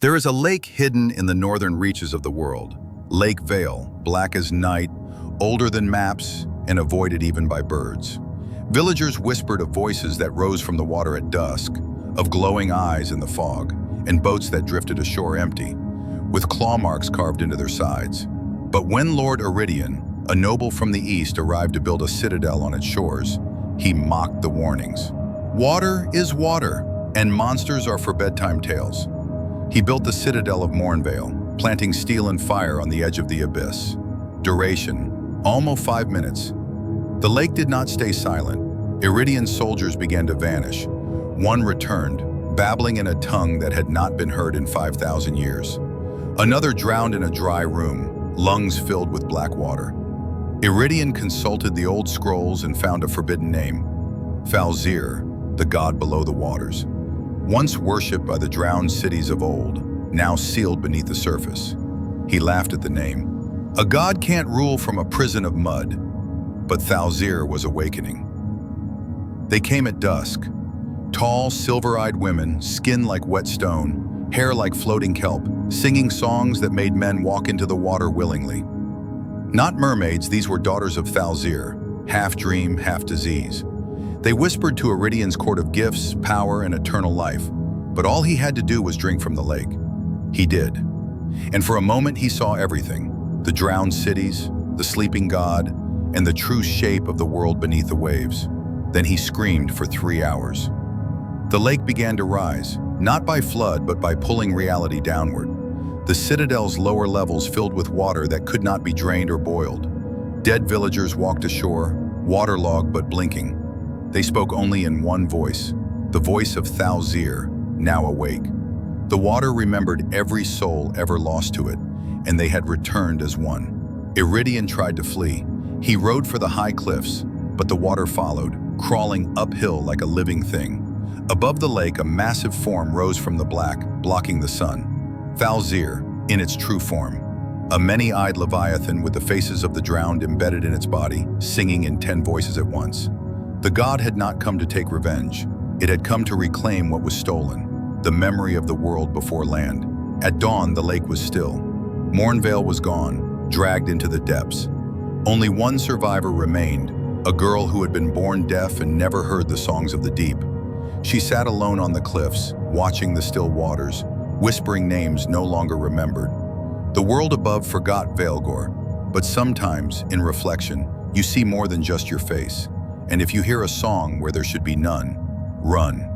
There is a lake hidden in the northern reaches of the world. Lake Veyl, black as night, older than maps, and avoided even by birds. Villagers whispered of voices that rose from the water at dusk, of glowing eyes in the fog, and boats that drifted ashore empty, with claw marks carved into their sides. But when Lord Eridian, a noble from the east, arrived to build a citadel on its shores, he mocked the warnings. Water is water, and monsters are for bedtime tales. He built the citadel of Veyl, planting steel and fire on the edge of the abyss. Duration, almost 5 minutes. The lake did not stay silent. Eridian's soldiers began to vanish. One returned, babbling in a tongue that had not been heard in 5,000 years. Another drowned in a dry room, lungs filled with black water. Eridian consulted the old scrolls and found a forbidden name, Thal'Zir, the god below the waters. Once worshipped by the drowned cities of old, now sealed beneath the surface. He laughed at the name. A god can't rule from a prison of mud, but Thal'Zir was awakening. They came at dusk. Tall, silver-eyed women, skin like wet stone, hair like floating kelp, singing songs that made men walk into the water willingly. Not mermaids, these were daughters of Thal'Zir, half dream, half disease. They whispered to Eridian's court of gifts, power, and eternal life, but all he had to do was drink from the lake. He did. And for a moment he saw everything, the drowned cities, the sleeping god, and the true shape of the world beneath the waves. Then he screamed for 3 hours. The lake began to rise, not by flood, but by pulling reality downward. The citadel's lower levels filled with water that could not be drained or boiled. Dead villagers walked ashore, waterlogged but blinking. They spoke only in one voice, the voice of Thal'Zir, now awake. The water remembered every soul ever lost to it, and they had returned as one. Eridian tried to flee. He rode for the high cliffs, but the water followed, crawling uphill like a living thing. Above the lake, a massive form rose from the black, blocking the sun. Thal'Zir, in its true form. A many-eyed leviathan with the faces of the drowned embedded in its body, singing in 10 voices at once. The god had not come to take revenge. It had come to reclaim what was stolen, the memory of the world before land. At dawn, the lake was still. Veyl was gone, dragged into the depths. Only one survivor remained, a girl who had been born deaf and never heard the songs of the deep. She sat alone on the cliffs, watching the still waters, whispering names no longer remembered. The world above forgot Vaelgor, but sometimes, in reflection, you see more than just your face. And if you hear a song where there should be none, run.